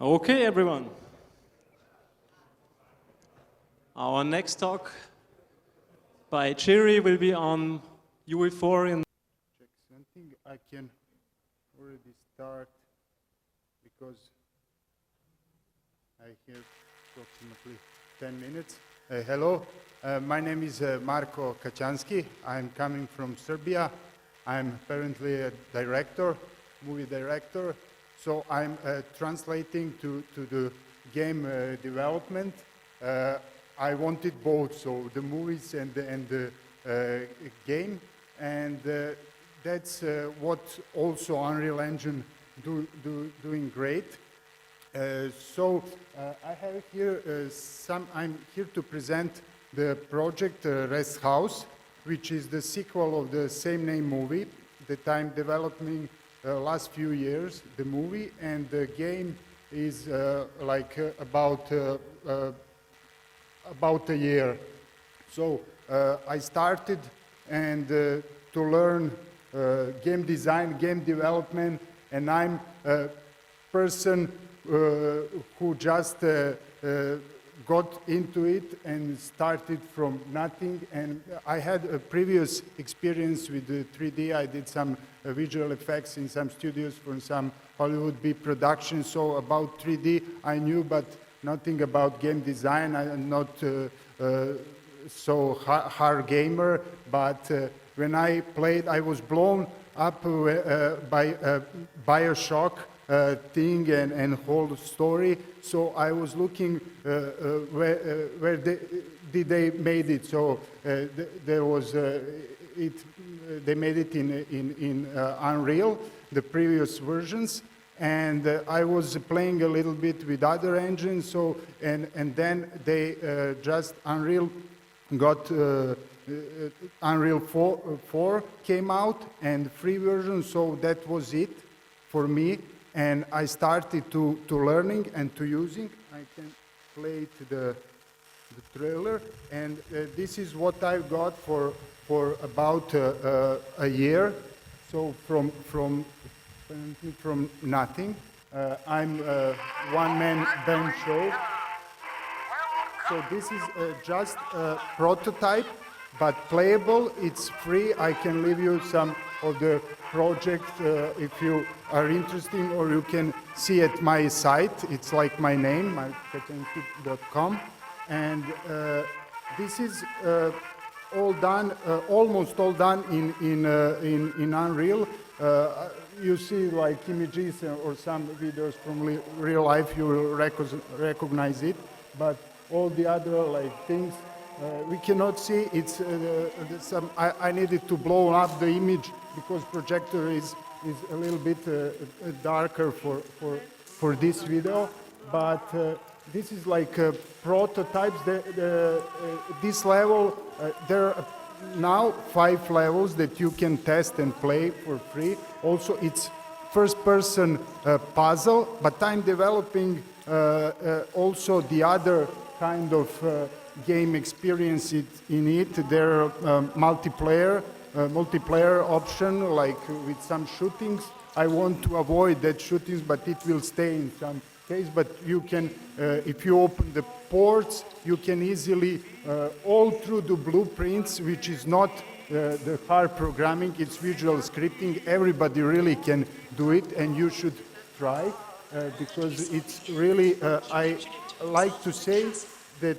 Okay, everyone. Our next talk by Jerry will be on UE4 in. I think I can already start because I have approximately 10 minutes. Hello, my name is Marko Kačanski. I'm coming from Serbia. I'm apparently a director, movie director. So I'm translating to the game development. I wanted both, so the movies and the game, and that's what also Unreal Engine doing great. I have here I'm here to present the project Rest House, which is the sequel of the same name movie that I'm developing last few years, the movie, and the game is about a year. So I started and to learn game design, game development, and I'm a person who just got into it and started from nothing. And I had a previous experience with the 3D. I did some visual effects in some studios for some Hollywood B productions. So about 3D I knew, but nothing about game design. I'm not so hard gamer, but when I played, I was blown up by Bioshock thing and whole story. So I was looking where did they made it. So there was they made it in Unreal, the previous versions. And I was playing a little bit with other engines, so and then they just Unreal got Unreal 4 came out and free version, so that was it for me. And I started to learning and to using. I can play to the trailer, and this is what I got for about a year. So from nothing. I'm a one-man band show. So this is just a prototype, but playable. It's free. I can leave you some of the project if you are interested, or you can see at my site. It's like my name, mykačanski.com. And this is all done, almost all done in Unreal. You see like images or some videos from real life, you will recognize it, but all the other like things we cannot see. It's I needed to blow up the image because projector is a little bit darker for this video, but this is like prototypes. This level there are now 5 levels that you can test and play for free. Also, it's first-person puzzle, but I'm developing also the other kind of game experience in it. There are multiplayer option, like with some shootings. I want to avoid that shootings, but it will stay in some case. But you can, if you open the ports, you can easily, all through the blueprints, which is not the hard programming, it's visual scripting. Everybody really can do it, and you should try, because it's really, I like to say that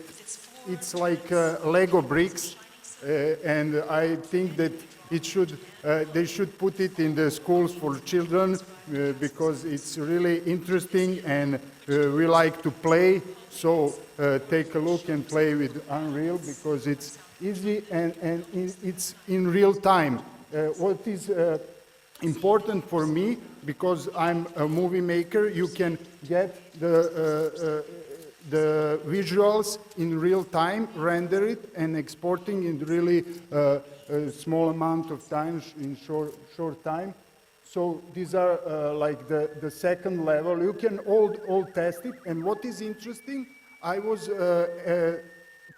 it's like Lego bricks, and I think that it should, they should put it in the schools for children, because it's really interesting, and we like to play. So take a look and play with Unreal, because it's easy and it's in real time. What is important for me, because I'm a movie maker, you can get the visuals in real time, render it, and exporting in really a small amount of time, in short time. So these are like the second level. You can all test it. And what is interesting, I was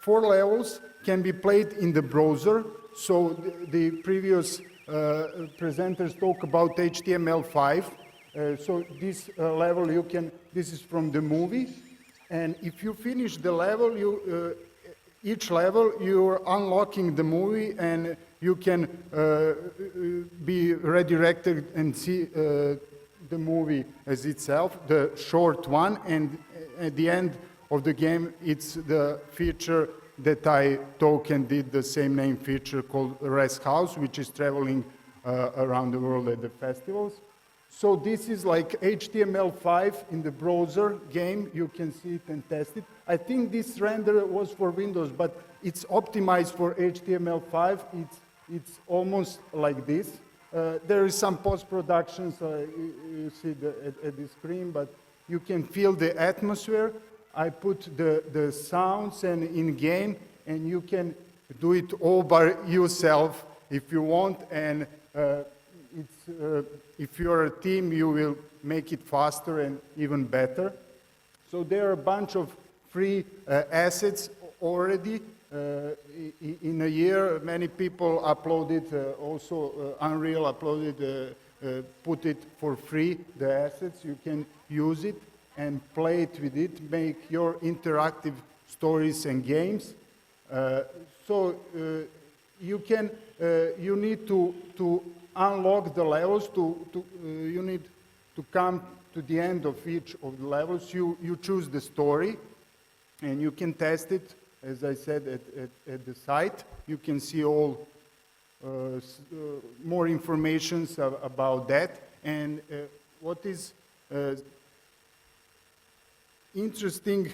4 levels can be played in the browser. So the previous presenters talk about HTML5. So this level this is from the movie. And if you finish the level, each level you're unlocking the movie and you can be redirected and see the movie as itself, the short one, and at the end of the game it's the feature that I took and did the same name feature called Rest House, which is traveling around the world at the festivals. So this is like HTML5 in the browser game. You can see it and test it. I think this render was for Windows, but it's optimized for HTML5. It's almost like this. There is some post-production, so you see at the screen, but you can feel the atmosphere. I put the sounds and in-game, and you can do it all by yourself if you want, and if you're a team, you will make it faster and even better. So there are a bunch of free assets already. In a year, many people uploaded, also Unreal uploaded, put it for free, the assets. You can use it and play it with it, make your interactive stories and games. So you need to unlock the levels, you need to come to the end of each of the levels. You choose the story, and you can test it, as I said, at the site. You can see all more information about that. And what is interesting,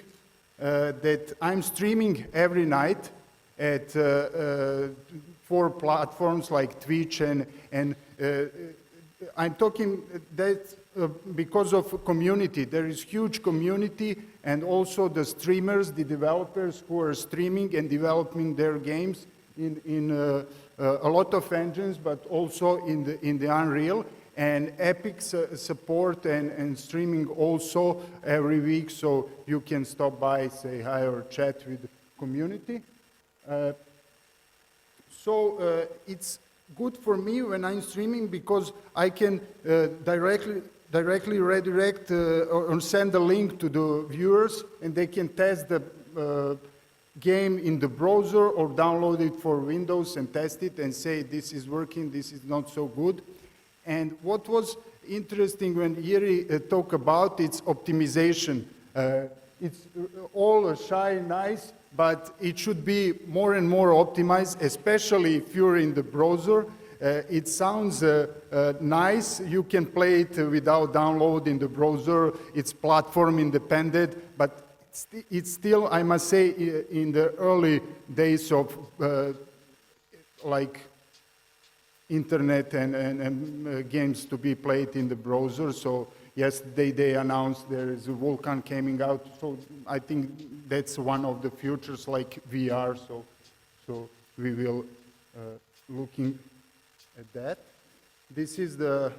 that I'm streaming every night at 4 platforms like Twitch, and I'm talking that because of community. There is huge community, and also the streamers, the developers who are streaming and developing their games in a lot of engines, but also in the Unreal. And Epic's support and streaming also every week, so you can stop by, say hi, or chat with the community. So it's good for me when I'm streaming because I can directly redirect or send a link to the viewers, and they can test the game in the browser or download it for Windows and test it and say this is working, this is not so good. And what was interesting when Jiri talked about its optimization. It's all shy, nice, but it should be more and more optimized, especially if you're in the browser. It sounds nice. You can play it without downloading the browser. It's platform independent, but it's still, I must say, in the early days of like internet and games to be played in the browser. So yesterday they announced there is a Vulkan coming out. So I think that's one of the futures, like VR. So we will looking at that. This is the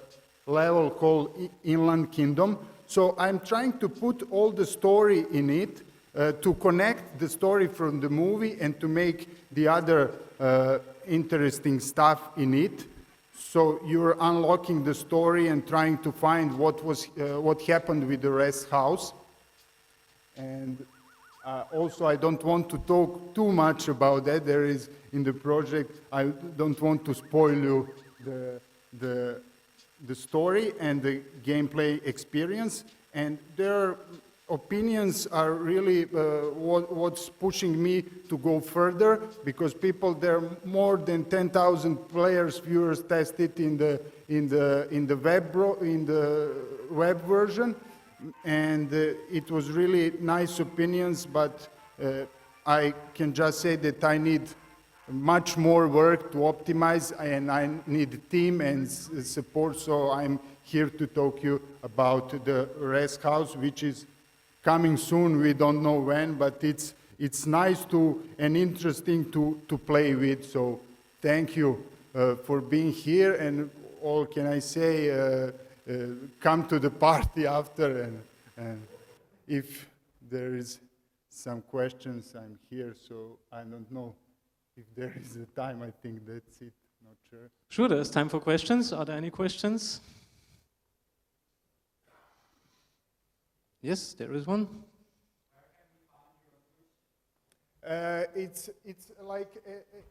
level called Inland Kingdom. So I'm trying to put all the story in it to connect the story from the movie and to make the other interesting stuff in it. So you're unlocking the story and trying to find what happened with the Rest House. And also, I don't want to talk too much about that. There is in the project. I don't want to spoil you the story and the gameplay experience. And their opinions are really what's pushing me to go further, because there are more than 10,000 players, viewers tested in the web version, and it was really nice opinions. But I can just say that I need much more work to optimize, and I need team and support. So I'm here to talk to you about the Rest House, which is coming soon. We don't know when, but it's nice and interesting to play with. So thank you for being here, and all can I say, come to the party after, and if there is some questions, I'm here. So I don't know if there is a time. I think that's it Not sure. Sure, there's time for questions. Are there any questions? Yes, there is one. It's like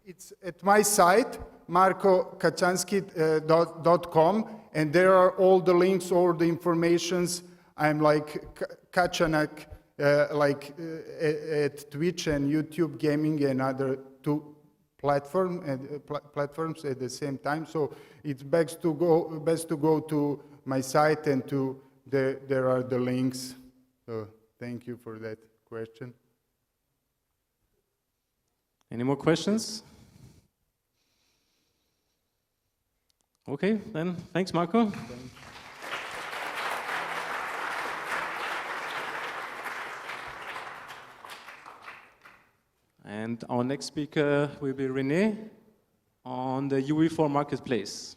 it's at my site markokaczanski.com, and there are all the links, all the informations. I'm like Kacanak, at Twitch and YouTube Gaming and other two platforms at the same time. So it's best to go to my site, and there are the links. So thank you for that question. Any more questions? Okay, then thanks, Marco. Thanks. And our next speaker will be René on the UE4 Marketplace.